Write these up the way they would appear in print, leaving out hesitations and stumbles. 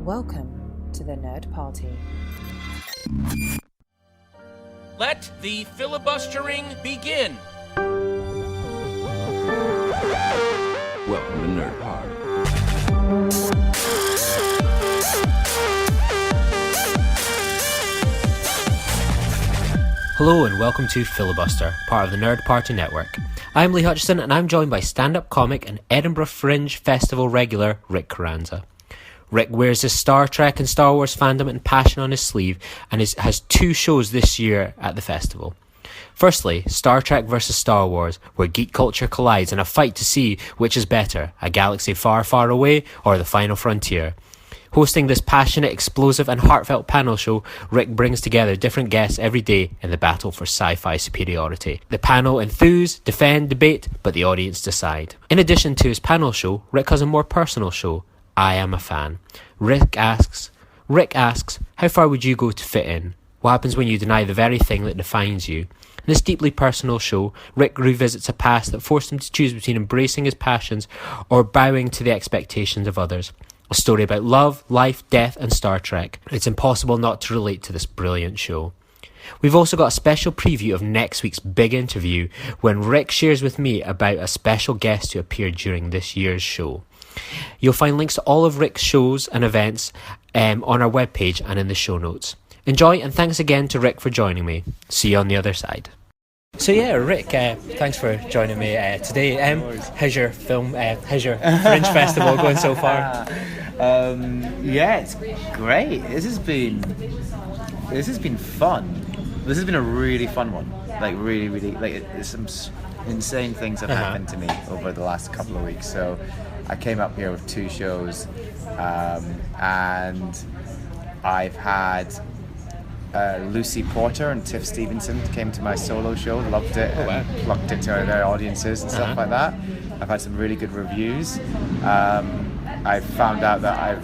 Welcome to the Nerd Party. Let the filibustering begin. Welcome to Nerd Party. Hello and welcome to Filibuster, part of the Nerd Party Network. I'm Lee Hutchison and I'm joined by stand-up comic and Edinburgh Fringe Festival regular Rik Carranza. Rik wears his Star Trek and Star Wars fandom and passion on his sleeve and has two shows this year at the festival. Firstly, Star Trek vs. Star Wars, where geek culture collides in a fight to see which is better, a galaxy far, far away or the final frontier. Hosting this passionate, explosive and heartfelt panel show, Rik brings together different guests every day in the battle for sci-fi superiority. The panel enthuse, defend, debate, but the audience decide. In addition to his panel show, Rik has a more personal show, I Am a Fan. Rik asks, how far would you go to fit in? What happens when you deny the very thing that defines you? In this deeply personal show, Rik revisits a past that forced him to choose between embracing his passions or bowing to the expectations of others. A story about love, life, death and Star Trek. It's impossible not to relate to this brilliant show. We've also got a special preview of next week's big interview when Rik shares with me about a special guest who appeared during this year's show. You'll find links to all of Rik's shows and events on our webpage and in the show notes. Enjoy and thanks again to Rik for joining me. See you on the other side. So yeah, Rik, thanks for joining me today. How's your Fringe Festival going so far? Yeah, it's great. This has been fun. This has been a really fun one. Like really, there's some insane things have happened to me over the last couple of weeks. So I came up here with two shows, and I've had Lucy Porter and Tiff Stevenson came to my solo show, loved it, and plugged it to their audiences and stuff like that. I've had some really good reviews. I found out that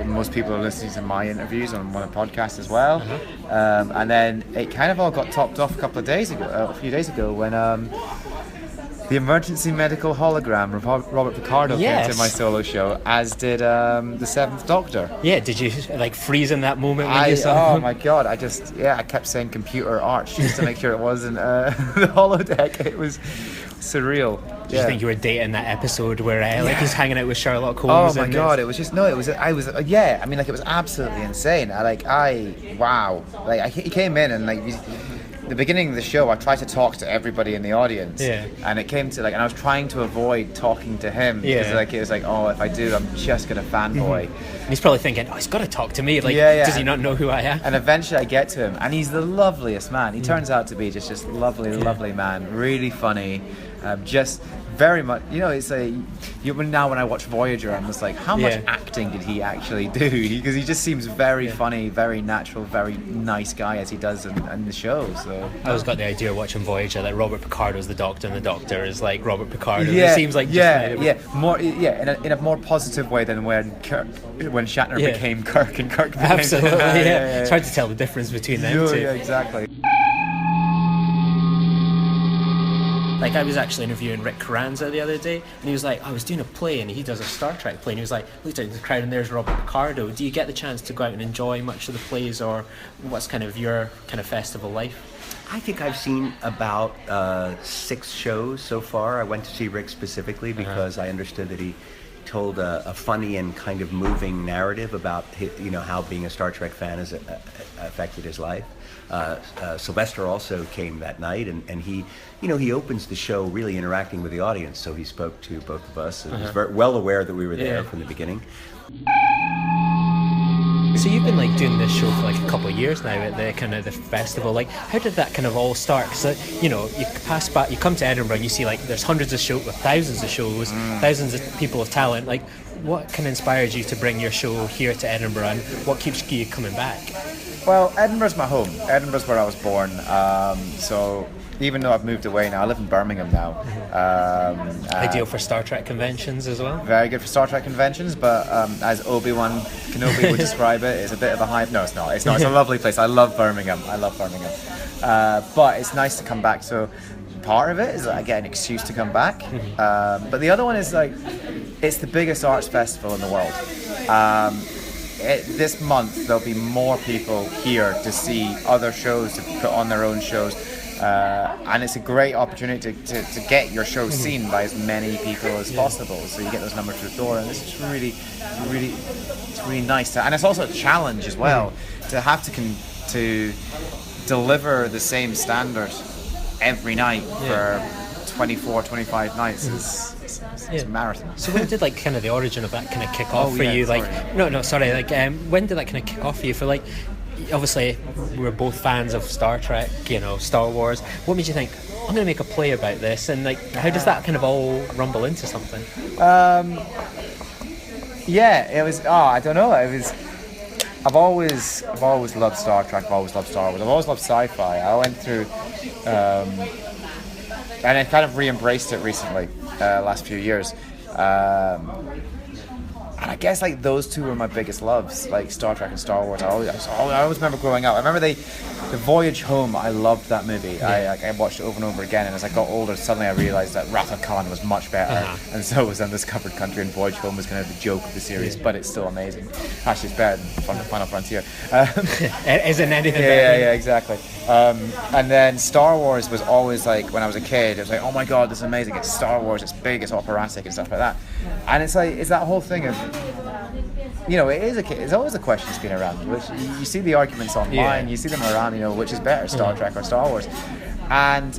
most people are listening to my interviews on one of the podcasts as well. And then it kind of all got topped off a few days ago when the emergency medical hologram Robert Picardo came to my solo show, as did the Seventh Doctor. Yeah, did you freeze in that moment when you saw him? Oh my god, I kept saying computer arch just to make sure it wasn't the holodeck. It was surreal. Did you think you were dating that episode where he's hanging out with Sherlock Holmes? Oh my god, it was absolutely insane. He came in and the beginning of the show, I tried to talk to everybody in the audience, and it came to and I was trying to avoid talking to him because it was if I do, I'm just gonna fanboy. And he's probably thinking, he's got to talk to me. Does he not know who I am? And eventually, I get to him, and he's the loveliest man. He turns out to be just lovely man, really funny, just. Very much, it's now when I watch Voyager, I'm just like, how much acting did he actually do? Because he just seems very funny, very natural, very nice guy as he does in the show. So I always got the idea watching Voyager that Robert Picardo's the Doctor, and the Doctor is like Robert Picardo. It seems like more in a more positive way than when Shatner became Kirk and Kirk became absolutely. It's hard to tell the difference between them two. Yeah, exactly. I was actually interviewing Rik Carranza the other day, and he was like, I was doing a play, and he does a Star Trek play, and he was like, looked out in the crowd, and there's Robert Picardo. Do you get the chance to go out and enjoy much of the plays, or what's kind of your kind of festival life? I think I've seen about 6 shows so far. I went to see Rik specifically because I understood that he told a funny and kind of moving narrative about how being a Star Trek fan has affected his life. Sylvester also came that night, and he opens the show really interacting with the audience. So he spoke to both of us, and was very well aware that we were there from the beginning. So you've been doing this show for a couple of years now at the kind of the festival. How did that kind of all start? Because you pass by, you come to Edinburgh and you see there's hundreds of shows, thousands of shows, thousands of people of talent. What kind of inspired you to bring your show here to Edinburgh, and what keeps you coming back? Well, Edinburgh's my home. Edinburgh's where I was born. So even though I've moved away now, I live in Birmingham now. Ideal for Star Trek conventions as well? Very good for Star Trek conventions, but as Obi-Wan Kenobi would describe it, it's a bit of a hype. No, it's not. It's not. It's a lovely place. I love Birmingham. But it's nice to come back. So part of it is I get an excuse to come back. But the other one is it's the biggest arts festival in the world. this month there'll be more people here to see other shows, to put on their own shows. And it's a great opportunity to get your show seen by as many people as possible. So you get those numbers through the door, and it's really nice. And it's also a challenge as well to have to deliver the same standard every night for 24, 25 nights. It's a marathon. So when did like kind of the origin of that kind of kick off for you? Sorry. When did that kind of kick off for you? For like, obviously we're both fans of Star Trek, Star Wars. What made you think, I'm going to make a play about this? And like, how does that kind of all rumble into something? It was. I don't know. It was. I've always loved Star Trek. I've always loved Star Wars. I've always loved sci-fi. I went through, and I kind of re-embraced it recently, last few years. And I guess like those two were my biggest loves, like Star Trek and Star Wars. I always remember growing up. I remember the Voyage Home. I loved that movie. Yeah. I watched it over and over again, and as I got older, suddenly I realised that Wrath of Khan was much better, and so was Undiscovered Country, and Voyage Home was kind of the joke of the series, but it's still amazing. Actually, it's better than Final Frontier. Isn't anything better? Yeah, exactly. And then Star Wars was always like, when I was a kid, it was like, oh my god, this is amazing. It's Star Wars. It's big. It's operatic and stuff like that. And it's like, it's that whole thing of, it's always a question that's been around, which you see the arguments online, you see them around, which is better, Star Trek or Star Wars, and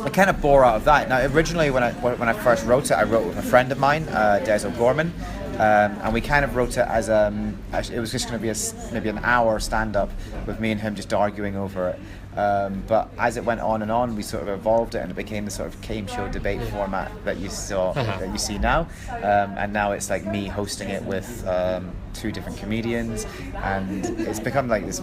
I kind of bore out of that. Now, originally when I first wrote it, I wrote with a friend of mine, Des O'Gorman, and we kind of wrote it as it was just going to be maybe an hour stand-up with me and him just arguing over it. But as it went on and on, we sort of evolved it, and it became the sort of game show debate format that you see now. And now it's like me hosting it with two different comedians, and it's become like this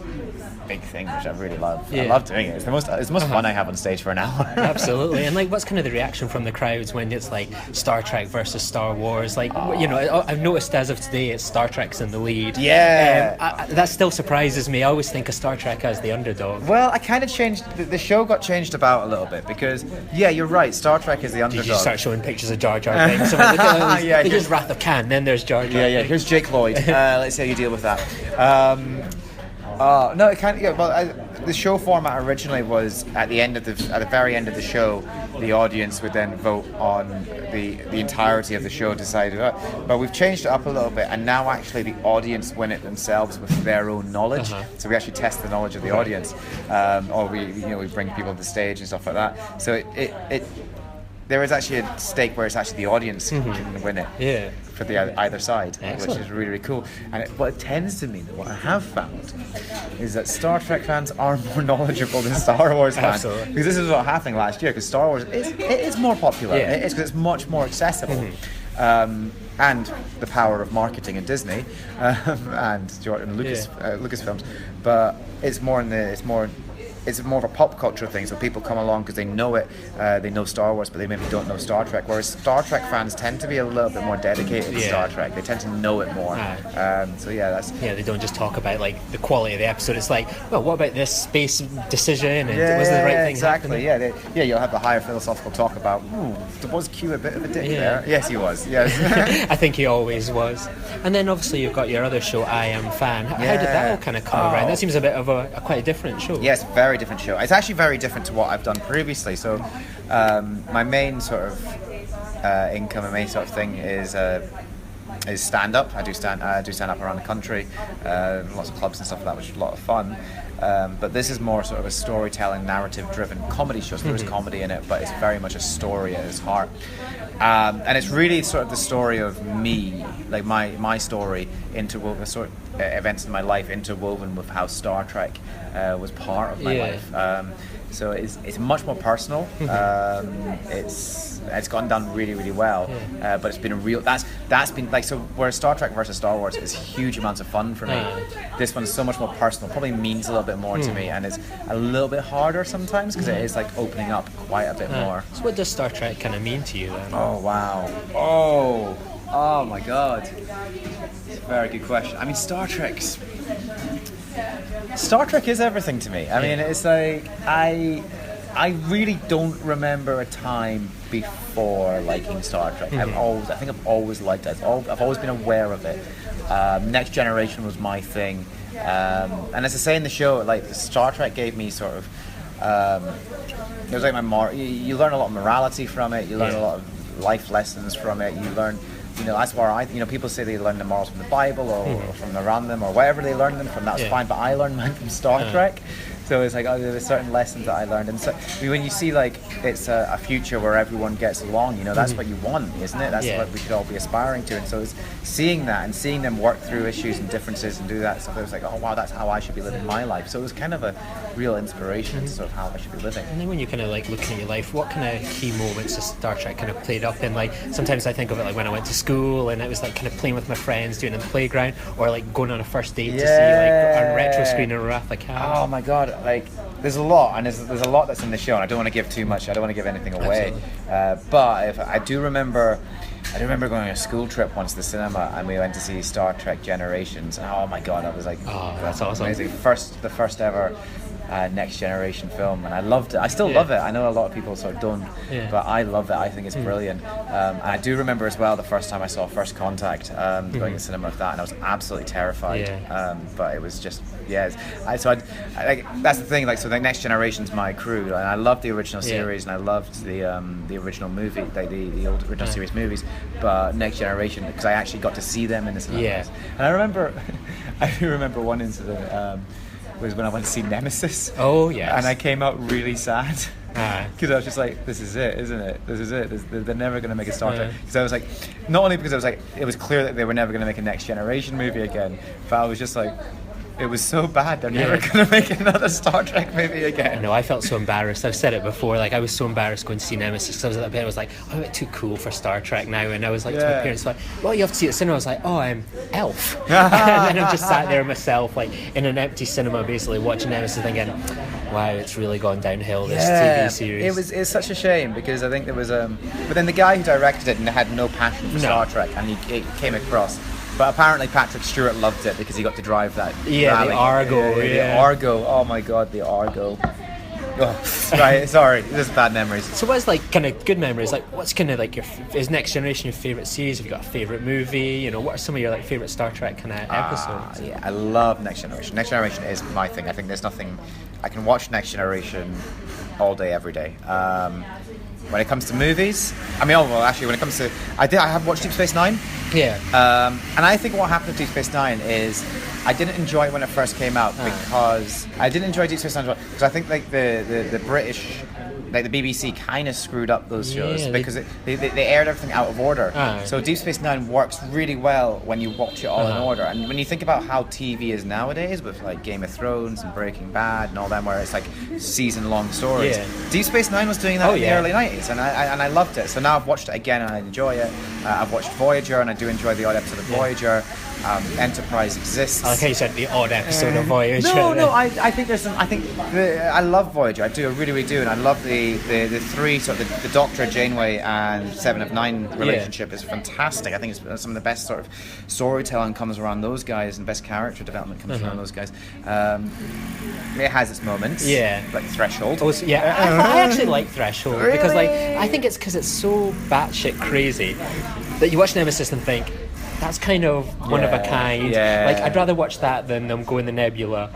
big thing, which I really love. I love doing it. It's the most fun I have on stage for an hour. Absolutely. And like, what's kind of the reaction from the crowds when it's like Star Trek versus Star Wars? Like, I've noticed as of today, it's Star Trek's in the lead. Yeah. That still surprises me. I always think of Star Trek as the underdog. Well, I kind of changed. The show got changed about a little bit because, you're right. Star Trek is the underdog. Did you start showing pictures of Jar Jar Binks? Here's Wrath of Khan, then there's Jar Jar. Yeah. Here's Jake Lloyd. Let's see how you deal with that. No, it kind of. The show format originally was at the very end of the show, the audience would then vote on the entirety of the show, decide. But we've changed it up a little bit, and now actually the audience win it themselves with their own knowledge. So we actually test the knowledge of the audience, or we bring people to the stage and stuff like that. So it there is actually a stake where it's actually the audience who can win it. Yeah. For the either side. Excellent. Which is really, really cool. And what it tends to mean, what I have found, is that Star Trek fans are more knowledgeable than Star Wars fans. Absolutely. Because this is what happened last year, because Star Wars is more popular. Yeah. It is, because it's much more accessible. And the power of marketing in Disney and Lucasfilms, but it's more of a pop culture thing, so people come along because they know it, they know Star Wars, but they maybe don't know Star Trek, whereas Star Trek fans tend to be a little bit more dedicated to Star Trek. They tend to know it more. They don't just talk about like the quality of the episode. It's like, well, what about this space decision, and was the right thing exactly happening? You'll have the higher philosophical talk about, was Q a bit of a dick there? Yes, he was. Yes. I think he always was. And then obviously you've got your other show, I Am Fan. How did that all kind of come around? That seems a bit of a quite a different show. Yes, very different show. It's actually very different to what I've done previously. So my main sort of income and main sort of thing is stand-up. I do stand up around the country, lots of clubs and stuff like that, which is a lot of fun. But this is more sort of a storytelling, narrative-driven comedy show. So there is comedy in it, but it's very much a story at its heart. And it's really sort of the story of me, like my story, interwoven, sort of events in my life interwoven with how Star Trek was part of my life. So it's much more personal. It's gone down really, really well. But it's been a real that's been like, so whereas Star Trek versus Star Wars is huge amounts of fun for me, this one's so much more personal, probably means a little bit more to me, and it's a little bit harder sometimes because it is like opening up quite a bit more. So what does Star Trek kind of mean to you then? Oh wow. Oh my god. It's a very good question. I mean, Star Trek is everything to me. I mean, it's like I really don't remember a time before liking Star Trek. I think I've always liked it. I've always been aware of it. Next Generation was my thing, and as I say in the show, like Star Trek gave me sort of. It was like you learn a lot of morality from it. You learn a lot of life lessons from it. You learn. That's where people say they learn the morals from the Bible or from around them or wherever they learn them from. That's fine, but I learned mine from Star Trek. So it's like, there's certain lessons that I learned. And so when you see like it's a future where everyone gets along, that's what you want, isn't it? That's what we should all be aspiring to. And so it's seeing that and seeing them work through issues and differences and do that stuff. It was like, oh wow, that's how I should be living my life. So it was kind of a real inspiration to sort of how I should be living. And then when you kind of like look at your life, what kind of key moments has Star Trek kind of played up in? Like sometimes I think of it like when I went to school and it was like kind of playing with my friends, doing it in the playground, or like going on a first date to see like on retro screen in Wrath of Khan. Oh my god, like there's a lot, and there's a lot that's in the show, and I don't want to give too much. I don't want to give anything away. But if I do remember going on a school trip once to the cinema, and we went to see Star Trek Generations. And oh my god, I was like, oh, that's awesome! Amazing. The first ever Next Generation film, and I loved it. I still love it. I know a lot of people sort of don't, but I love it. I think it's brilliant. And I do remember as well the first time I saw First Contact, going to the cinema with that, and I was absolutely terrified. But it was just that's the thing. Like, so the Next Generation's my crew, and I loved the original series, and I loved the original movie, like the old original series movies. But Next Generation, because I actually got to see them in the cinema. And I do remember one incident. Was when I went to see Nemesis. Oh, yes. And I came out really sad. Because I was just like, this is it, isn't it? This is it. They're never going to make a Star Trek. Because I was like, not only because I was like, it was clear that they were never going to make a Next Generation movie again, but I was just like, it was so bad, they're never going to make another Star Trek movie again. I know, I felt so embarrassed. I've said it before, like I was so embarrassed going to see Nemesis because I was at that bit, I was like, I'm a bit too cool for Star Trek now, and I was like to my parents, like, well, you have to see it at cinema. I was like, oh, I'm Elf. And then I'm just sat there myself, like in an empty cinema, basically watching Nemesis, thinking, wow, it's really gone downhill, this TV series. It's such a shame, because I think there was but then the guy who directed it had no passion for Star Trek, and it came across. But apparently Patrick Stewart loved it because he got to drive that. The Argo. The Argo. Oh my god, the Argo. Oh, right, sorry, this is bad memories. So what's like kind of good memories? Like what's kind of like is Next Generation your favourite series? Have you got a favourite movie? What are some of your like favourite Star Trek kind of episodes? I love Next Generation. Next Generation is my thing. I think there's nothing. I can watch Next Generation all day, every day. When it comes to movies, when it comes to, I have watched Deep Space Nine. Yeah. And I think what happened with Deep Space Nine is I didn't enjoy it when it first came out because I didn't enjoy Deep Space Nine because I think like the British, like the BBC, kind of screwed up those shows because they aired everything out of order. So Deep Space Nine works really well when you watch it all in order. And when you think about how TV is nowadays with like Game of Thrones and Breaking Bad and all them, where it's like season-long stories, Deep Space Nine was doing that in the early 90s, and I loved it. So now I've watched it again and I enjoy it. I've watched Voyager and I do enjoy the odd episode of Voyager. Enterprise exists. I like how you said the odd episode of Voyager. No, I think there's some. I love Voyager. I do, I really, really do, and I love the three sort of the Doctor, Janeway, and Seven of Nine relationship is fantastic. I think it's some of the best sort of storytelling comes around those guys, and best character development comes around those guys. It has its moments. Like Threshold. I actually like Threshold because like I think it's because it's so batshit crazy that you watch Nemesis and think, that's kind of one of a kind. Like, I'd rather watch that than go in the Nebula,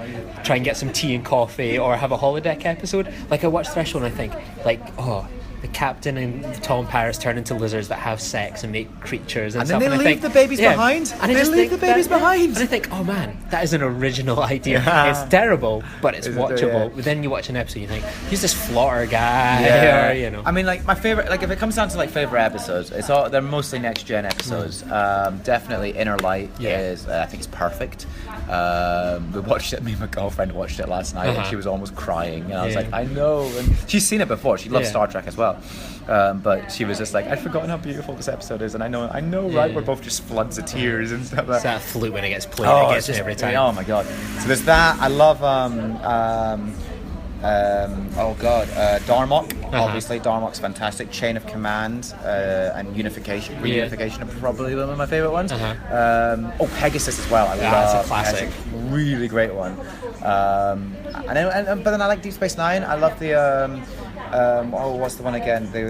try and get some tea and coffee, or have a holodeck episode. Like, I watch Threshold and I think, like, oh, the captain and Tom Paris turn into lizards that have sex and make creatures and stuff. Then they leave the babies behind. And they leave the babies behind. And I think, oh man, that is an original idea. It's terrible, but it's watchable. But then you watch an episode, you think, he's this flotter guy, or, I mean, like, my favorite, like, if it comes down to like favorite episodes, they're mostly next gen episodes. Definitely Inner Light is, I think it's perfect. We watched it. Me and my girlfriend watched it last night, and she was almost crying. And I was like, I know. And she's seen it before. She loves Star Trek as well. But she was just like, I'd forgotten how beautiful this episode is, and I know, right? We're both just floods of tears and stuff like that. It's that flute when it gets played, it gets me every time. Oh my god! So there's that. I love Darmok. Obviously, Darmok's fantastic. Chain of Command and Unification. Reunification are probably one of my favorite ones. Pegasus as well. I love that's a classic. Pegasus. Really great one. But then I like Deep Space Nine. I love the What's the one again? They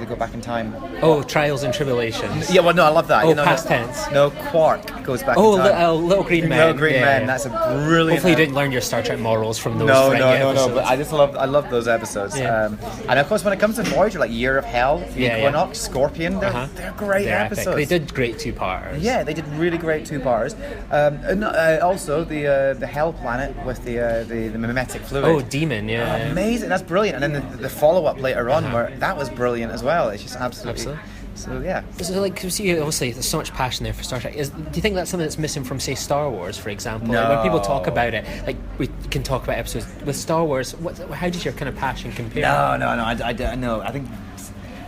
go back in time. Oh, Trials and Tribulations. Yeah, well, no, I love that. Oh, past tense. No, Quark goes back Oh, in time. Little Green Men. Little Green Men. That's a brilliant. Hopefully you didn't learn your Star Trek morals from those. No. episodes. But I love those episodes. Yeah. And of course, when it comes to Voyager, like Year of Hell, Equinox, Scorpion, they're great They're episodes. epic. They did great 2-parters. Yeah, they did really great 2-parters. And also the Hell Planet with the mimetic fluid. Oh, Demon, yeah. Amazing, that's brilliant. And then the follow-up later on, where that was brilliant as well. It's just absolutely. So yeah. So like, see, obviously, there's so much passion there for Star Trek. Do you think that's something that's missing from, say, Star Wars, for example? No. Like, when people talk about it, like we can talk about episodes with Star Wars. How does your kind of passion compare? No. I think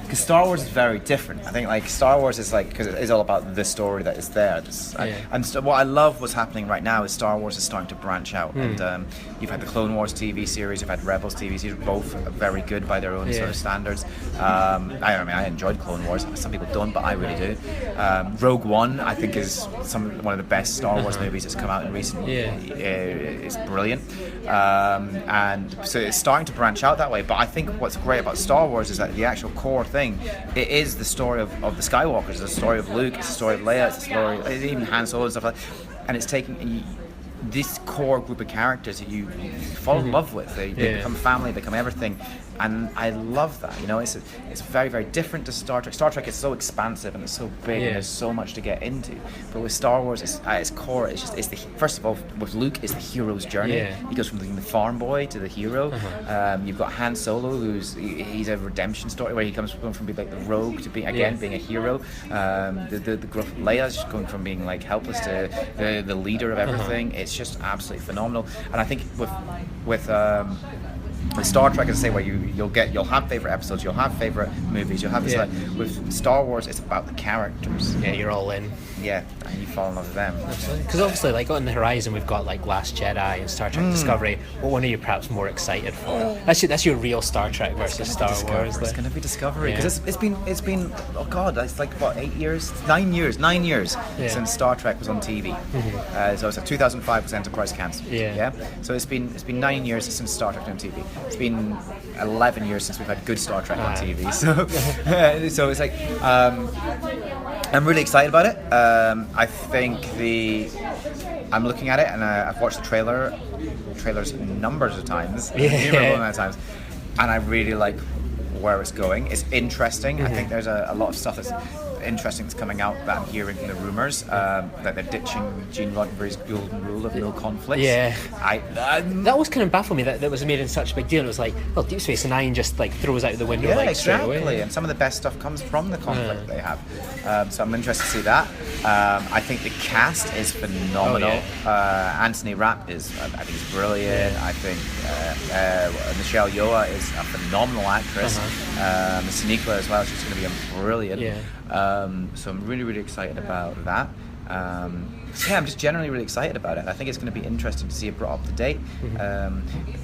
because Star Wars is very different. I think like Star Wars is like, because it is all about the story that is there. What I love what's happening right now is Star Wars is starting to branch out, and you've had the Clone Wars TV series, you've had Rebels TV series, both very good by their own sort of standards. I enjoyed Clone Wars. Some people don't, but I really do. Rogue One, I think, is one of the best Star Wars movies that's come out in recent years. It's brilliant, and so it's starting to branch out that way. But I think what's great about Star Wars is that the actual core thing, it is the story of the Skywalkers, it's the story of Luke, it's the story of Leia, it's the story even Han Solo and stuff like that. And it's taking this core group of characters that you fall in love with. They become family, become everything, and I love that. It's very, very different to Star Trek. Star Trek is so expansive and it's so big, and there's so much to get into. But with Star Wars, at its core, first of all, with Luke, it's the hero's journey. He goes from being the farm boy to the hero. You've got Han Solo, he's a redemption story where he comes from being like the rogue to being a hero. The growth of Leia's just going from being like helpless to the leader of everything. It's just absolutely phenomenal. And I think with Star Trek, as I say, where you'll have favorite episodes, you'll have favorite movies, you'll have this. Like, with Star Wars, it's about the characters. Yeah, you're all in. Yeah, and you fall in love with them. Because obviously, like on the horizon, we've got like Last Jedi and Star Trek Discovery. What one are you perhaps more excited for? That's your real Star Trek versus Star Wars. It's going to be Discovery, because it's been oh god, it's like what, 9 years since Star Trek was on TV. So it's like 2005 was Enterprise cancelled. Yeah. So it's been 9 years since Star Trek was on TV. It's been 11 years since we've had good Star Trek on TV. So it's like I'm really excited about it. I think I'm looking at it, and I've watched the trailers numbers of times, and I really like where it's going. It's interesting. I think there's a lot of stuff that's interesting that's coming out that I'm hearing from the rumours, that they're ditching Gene Roddenberry's golden rule of no conflict. That was kind of baffled me that was made in such a big deal. It was like, well, Deep Space Nine just like throws out the window straight away. And some of the best stuff comes from the conflict they have. So I'm interested to see that. I think the cast is phenomenal. Anthony Rapp I think he's brilliant. I think Michelle Yeoh is a phenomenal actress. Sonequa as well, she's going to be brilliant. So I'm really, really excited about that. I'm just generally really excited about it. I think it's going to be interesting to see it brought up to date.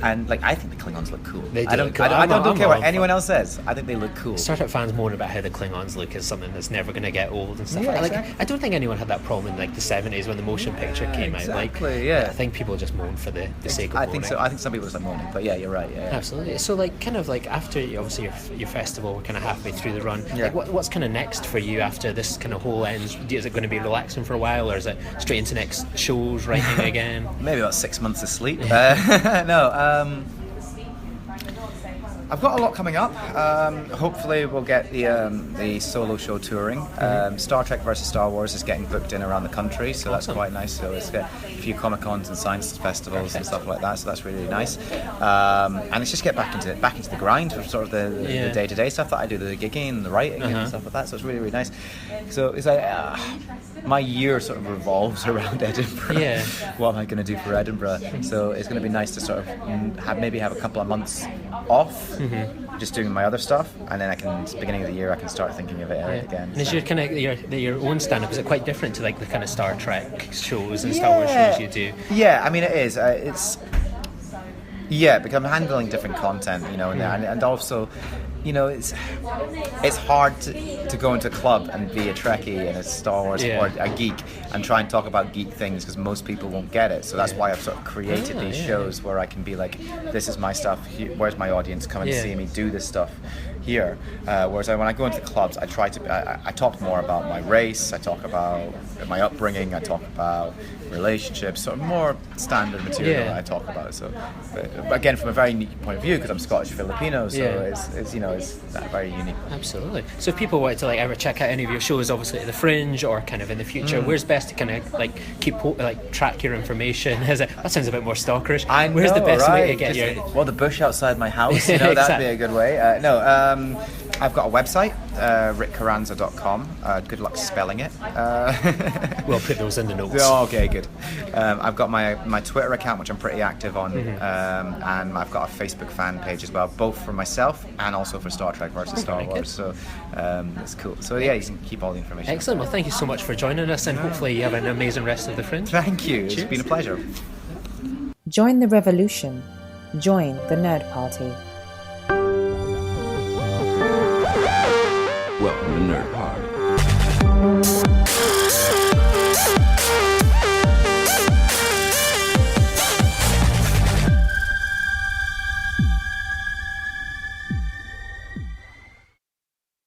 And like, I think the Klingons look cool. They do. I don't care what anyone else says. I think they look cool. Star Trek fans moan about how the Klingons look is something that's never going to get old and stuff. I don't think anyone had that problem in like the 70s when the motion picture came out. I think people just moan for the sake of moaning. I think so. I think some people just like moaning, but yeah, you're right. Yeah. Absolutely. So like, kind of like after obviously your festival, we're kind of halfway through the run. Like, what's kind of next for you after this kind of whole ends? Is it going to be relaxing for a while, or is it straight into next shows, writing again? Maybe about 6 months of sleep. I've got a lot coming up. Hopefully we'll get the solo show touring. Star Trek versus Star Wars is getting booked in around the country, so that's quite nice. So it's got a few Comic-Cons and science festivals and stuff like that, so that's really, really nice. And it's just get back into the grind of sort of the day-to-day stuff that I do, the gigging and the writing and stuff like that, so it's really, really nice. So it's like my year sort of revolves around Edinburgh. What am I going to do for Edinburgh? So it's going to be nice to sort of have a couple of months off, just doing my other stuff, and then beginning of the year I can start thinking of it again. And is your kind of your own stand-up, is it quite different to like the kind of Star Trek shows and Star Wars shows you do? Yeah, I mean it is. Because I'm handling different content, and also it's hard to go into a club and be a Trekkie and a Star Wars or a geek and try and talk about geek things because most people won't get it. So that's why I've sort of created these shows where I can be like, this is my stuff. Where's my audience? Come and see me do this stuff here. Whereas when I go into clubs, I try to. I talk more about my race. I talk about my upbringing. I talk about relationships. So more standard material I talk about. So, but again, from a very unique point of view, because I'm Scottish Filipino, so it's that very unique. Absolutely. So if people wanted to like ever check out any of your shows, obviously at the Fringe or kind of in the future, where's best to kind of like track your information? That sounds a bit more stalkerish. I know, where's the best way to get your? your? Well, the bush outside my house. That'd be a good way. I've got a website, rikcarranza.com. Good luck spelling it. We'll put those in the notes. Oh, okay, good. I've got my Twitter account, which I'm pretty active on, and I've got a Facebook fan page as well, both for myself and also for Star Trek versus Star Wars. So it's cool. So you can keep all the information. Excellent. Well, thank you so much for joining us, and hopefully you have an amazing rest of the Fringe. Thank you. It's been a pleasure. Join the revolution. Join the Nerd Party. Welcome to Nerd Party.